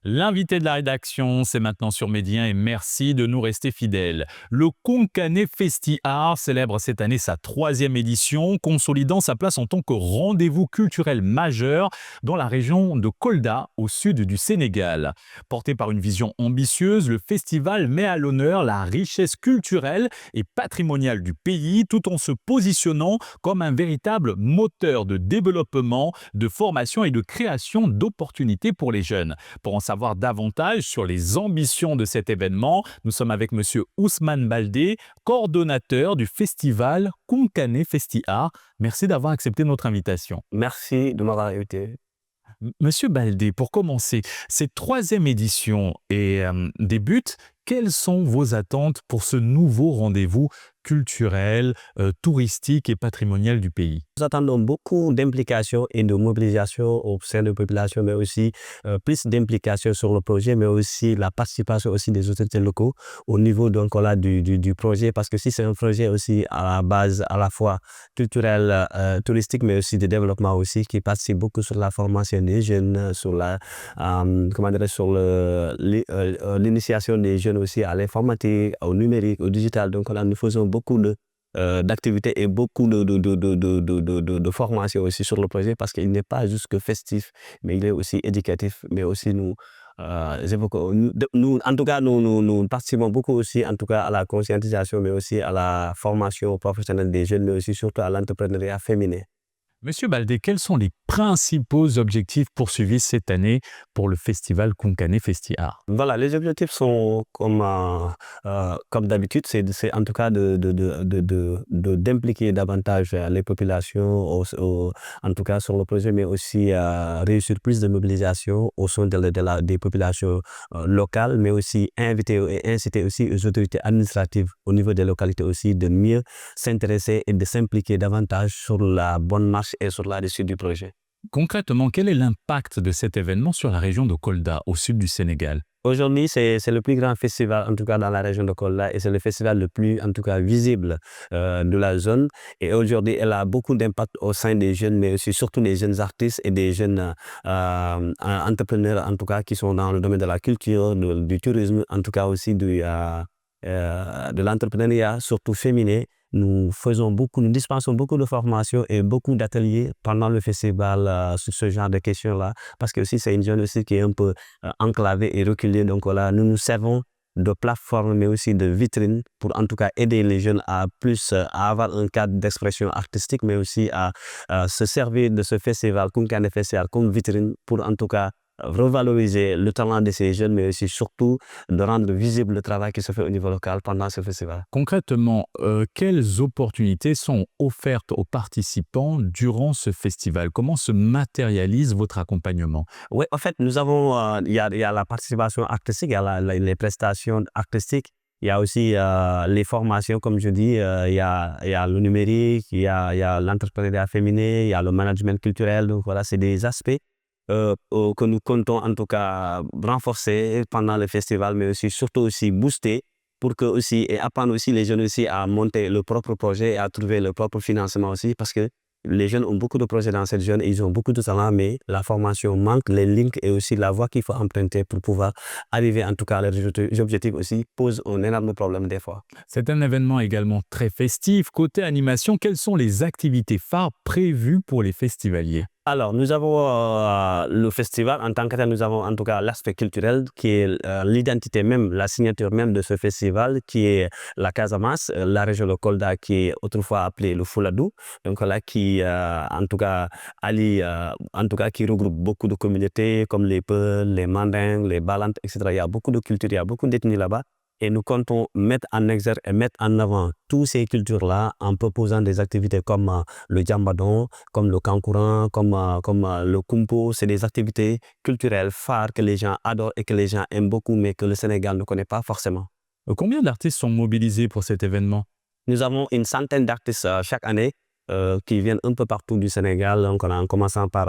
L'invité de la rédaction, c'est maintenant sur Médien et merci de nous rester fidèles. Le Konkane Festi Art célèbre cette année sa 3e édition, consolidant sa place en tant que rendez-vous culturel majeur dans la région de Kolda, au sud du Sénégal. Porté par une vision ambitieuse, le festival met à l'honneur la richesse culturelle et patrimoniale du pays tout en se positionnant comme un véritable moteur de développement, de formation et de création d'opportunités pour les jeunes. Pour en savoir davantage sur les ambitions de cet événement, nous sommes avec Monsieur Ousmane Baldé, coordonnateur du festival Konkane Festi Art. Merci d'avoir accepté notre invitation. Merci de m'avoir invité. Monsieur Baldé, pour commencer, cette 3e édition débute. Quelles sont vos attentes pour ce nouveau rendez-vous culturel, touristique et patrimonial du pays? Nous attendons beaucoup d'implications et de mobilisation au sein de la population, mais aussi plus d'implications sur le projet, mais aussi la participation aussi des autorités locaux au niveau donc là du projet, parce que si c'est un projet aussi à la base à la fois culturel, touristique, mais aussi de développement aussi, qui participe beaucoup sur la formation des jeunes, sur la sur l'initiation des jeunes aussi à l'informatique, au numérique, au digital. Donc là, nous faisons beaucoup d'activités et beaucoup de formations aussi sur le projet, parce qu'il n'est pas juste que festif, mais il est aussi éducatif, mais aussi nous en tout cas, nous participons beaucoup aussi, en tout cas, à la conscientisation, mais aussi à la formation professionnelle des jeunes, mais aussi surtout à l'entrepreneuriat féminin. Monsieur Baldé, quels sont les principaux objectifs poursuivis cette année pour le festival Konkane Festi Art? Voilà, les objectifs sont comme d'habitude, c'est en tout cas d'impliquer davantage les populations, en tout cas sur le projet, mais aussi réussir plus de mobilisation au sein des populations locales, mais aussi inviter et inciter aussi les autorités administratives au niveau des localités aussi de mieux s'intéresser et de s'impliquer davantage sur la bonne marche et sur la réussite du projet. Concrètement, quel est l'impact de cet événement sur la région de Kolda, au sud du Sénégal? Aujourd'hui, c'est le plus grand festival, en tout cas dans la région de Kolda, et c'est le festival le plus, en tout cas, visible de la zone. Et aujourd'hui, elle a beaucoup d'impact au sein des jeunes, mais aussi surtout des jeunes artistes et des jeunes entrepreneurs, en tout cas, qui sont dans le domaine de la culture, du tourisme, en tout cas aussi de l'entrepreneuriat, surtout féminin. Nous dispensons beaucoup de formations et beaucoup d'ateliers pendant le festival sur ce genre de questions-là, parce que aussi c'est une zone aussi qui est un peu enclavée et reculée. Donc voilà, nous nous servons de plateforme, mais aussi de vitrine pour en tout cas aider les jeunes à avoir un cadre d'expression artistique, mais aussi à se servir de ce festival Konkane Festi Art comme vitrine pour en tout cas revaloriser le talent de ces jeunes, mais aussi surtout de rendre visible le travail qui se fait au niveau local pendant ce festival. Concrètement, quelles opportunités sont offertes aux participants durant ce festival? Comment se matérialise votre accompagnement? Oui, en fait, nous avons, il y a la participation artistique, il y a les prestations artistiques, il y a aussi les formations, comme je dis, il y a le numérique, il y a l'entrepreneuriat féminin, il y a le management culturel. Donc voilà, c'est des aspects que nous comptons en tout cas renforcer pendant le festival, mais aussi surtout aussi booster pour que aussi et apprendre aussi les jeunes aussi à monter leur propre projet et à trouver leur propre financement aussi, parce que les jeunes ont beaucoup de projets dans cette zone, ils ont beaucoup de talent, mais la formation manque, les links et aussi la voie qu'il faut emprunter pour pouvoir arriver en tout cas à leurs objectifs aussi pose un énorme problème des fois. C'est un événement également très festif. Côté animation, quelles sont les activités phares prévues pour les festivaliers? Alors, nous avons le festival en tant que tel, nous avons en tout cas l'aspect culturel qui est l'identité même, la signature même de ce festival qui est la Casamance, la région de Kolda qui est autrefois appelée le Fouladou, donc là qui en tout cas allie, en tout cas qui regroupe beaucoup de communautés comme les Peuls, les Mandingues, les Balantes, etc. Il y a beaucoup de cultures, il y a beaucoup d'ethnies là-bas. Et nous comptons mettre en exergue et mettre en avant toutes ces cultures-là en proposant des activités comme le djambadon, comme le kankouran, comme le kumpo. C'est des activités culturelles phares que les gens adorent et que les gens aiment beaucoup, mais que le Sénégal ne connaît pas forcément. Combien d'artistes sont mobilisés pour cet événement? Nous avons une centaine d'artistes chaque année qui viennent un peu partout du Sénégal, donc en commençant par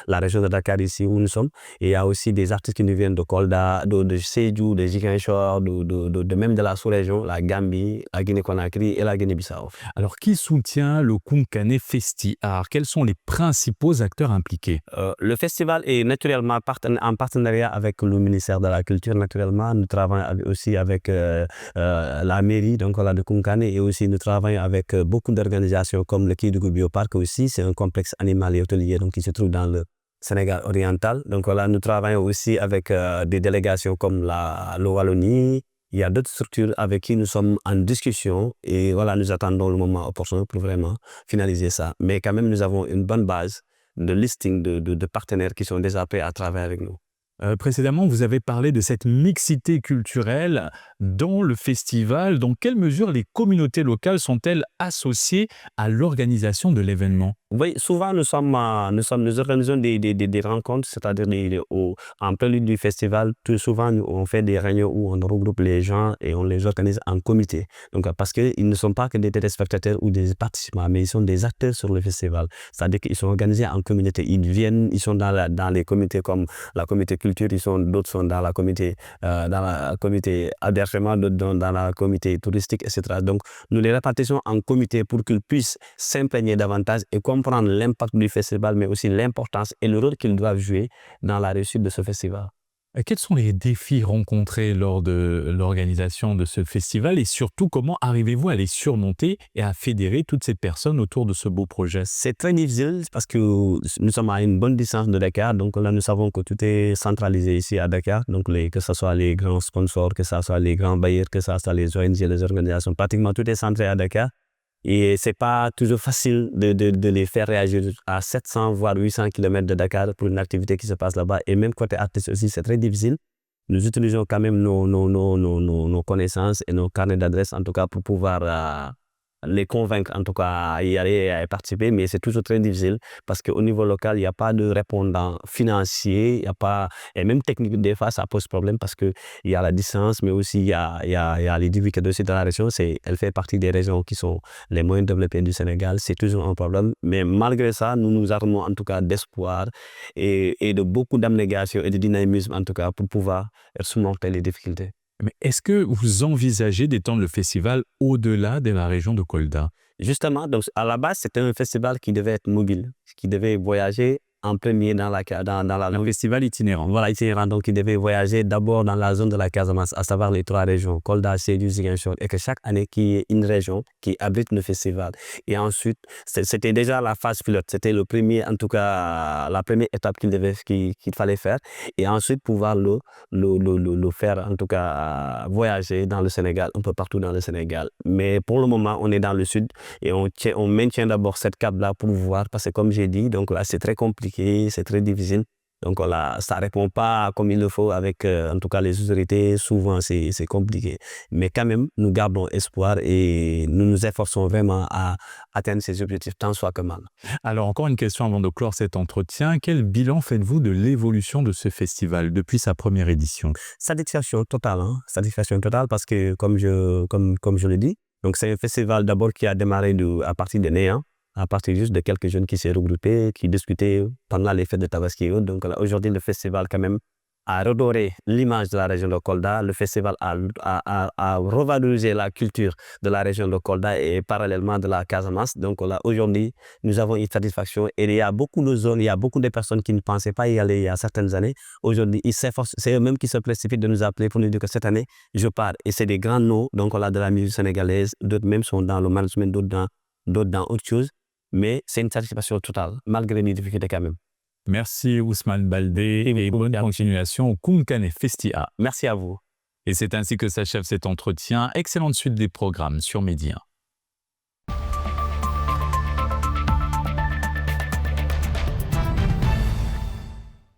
la région de Dakar ici où nous sommes. Et il y a aussi des artistes qui nous viennent de Kolda, de Sédhiou, de Ziguinchor, même de la sous-région, la Gambie, la Guinée-Conakry et la Guinée-Bissau. Alors, qui soutient le Kounkané Festi Art? Quels sont les principaux acteurs impliqués? Le festival est naturellement en partenariat avec le ministère de la Culture. Naturellement, nous travaillons aussi avec la mairie donc, de Kounkané, et aussi nous travaillons avec beaucoup d'organisations comme le Kédougou Bioparc aussi. C'est un complexe animal et hôtelier donc, qui se trouve dans le Sénégal oriental. Donc voilà, nous travaillons aussi avec des délégations comme la Wallonie. Il y a d'autres structures avec qui nous sommes en discussion et voilà, nous attendons le moment opportun pour vraiment finaliser ça. Mais quand même, nous avons une bonne base de listing de partenaires qui sont déjà prêts à travailler avec nous. Précédemment, vous avez parlé de cette mixité culturelle dans le festival. Dans quelle mesure les communautés locales sont-elles associées à l'organisation de l'événement? Oui, souvent nous organisons des rencontres, c'est-à-dire en prélude du festival, tout souvent on fait des réunions où on regroupe les gens et on les organise en comité. Donc, parce qu'ils ne sont pas que des téléspectateurs ou des participants, mais ils sont des acteurs sur le festival. C'est-à-dire qu'ils sont organisés en communauté. Ils viennent, ils sont dans les comités comme la comité culture, d'autres sont dans la comité hébergement, d'autres dans la comité touristique, etc. Donc, nous les répartissons en comité pour qu'ils puissent s'imprégner davantage et comprendre l'impact du festival, mais aussi l'importance et le rôle qu'ils doivent jouer dans la réussite de ce festival. Quels sont les défis rencontrés lors de l'organisation de ce festival et surtout comment arrivez-vous à les surmonter et à fédérer toutes ces personnes autour de ce beau projet? C'est très difficile parce que nous sommes à une bonne distance de Dakar, donc là nous savons que tout est centralisé ici à Dakar, donc que ce soit les grands sponsors, que ce soit les grands bailleurs, que ce soit les ONG, les organisations, pratiquement tout est centré à Dakar. Et c'est pas toujours facile de les faire réagir à 700 voire 800 km de Dakar pour une activité qui se passe là-bas. Et même côté artiste aussi, c'est très difficile. Nous utilisons quand même nos connaissances et nos carnets d'adresses en tout cas pour pouvoir les convaincre en tout cas à y aller et à y participer, mais c'est toujours très difficile parce qu'au niveau local, il n'y a pas de répondant financier, il n'y a pas, et même technique des fois, ça pose problème parce qu'il y a la distance, mais aussi il y a les difficultés aussi dans la région, elle fait partie des régions qui sont les moins développées du Sénégal, c'est toujours un problème, mais malgré ça, nous nous armons en tout cas d'espoir et de beaucoup d'abnégation et de dynamisme en tout cas pour pouvoir surmonter les difficultés. Mais est-ce que vous envisagez d'étendre le festival au-delà de la région de Kolda? Justement, donc à la base, c'était un festival qui devait être mobile, qui devait voyager en premier dans Un festival itinérant. voilà, itinérant. Donc, il devait voyager d'abord dans la zone de la Casamance, à savoir les 3 régions, Kolda, Sédhiou, Ziguinchor, et que chaque année, qu'il y ait une région qui abrite le festival. Et ensuite, c'était déjà la phase pilote. C'était le premier, en tout cas, la première étape qu'il fallait faire. Et ensuite, pouvoir le faire, en tout cas, voyager dans le Sénégal, un peu partout dans le Sénégal. Mais pour le moment, on est dans le sud et on maintient d'abord cette cap-là pour voir, parce que comme j'ai dit, donc là, c'est très compliqué. C'est très difficile. Donc là, ça ne répond pas comme il le faut avec, en tout cas, les autorités. Souvent, c'est compliqué. Mais quand même, nous gardons espoir et nous nous efforçons vraiment à atteindre ces objectifs tant soit que mal. Alors, encore une question avant de clore cet entretien. Quel bilan faites-vous de l'évolution de ce festival depuis sa première édition? Satisfaction totale, hein? Satisfaction totale parce que, comme je l'ai dit, donc c'est un festival d'abord qui a démarré à partir de néant, à partir juste de quelques jeunes qui s'est regroupés, qui discutaient pendant les fêtes de Tabaski. Donc là, aujourd'hui, le festival quand même a redoré l'image de la région de Kolda. Le festival a revalorisé la culture de la région de Kolda et parallèlement de la Casamance. Donc là, aujourd'hui, nous avons une satisfaction et il y a beaucoup de zones, il y a beaucoup de personnes qui ne pensaient pas y aller il y a certaines années. Aujourd'hui, c'est eux-mêmes qui se précipitent de nous appeler pour nous dire que cette année, je pars. Et c'est des grands noms donc là, de la musique sénégalaise. D'autres même sont dans le management, d'autres dans autre chose. Mais c'est une satisfaction totale, malgré les difficultés quand même. Merci Ousmane Baldé et bonne continuation au Kounkané Festi Art. Merci à vous. Et c'est ainsi que s'achève cet entretien. Excellente suite des programmes sur Média.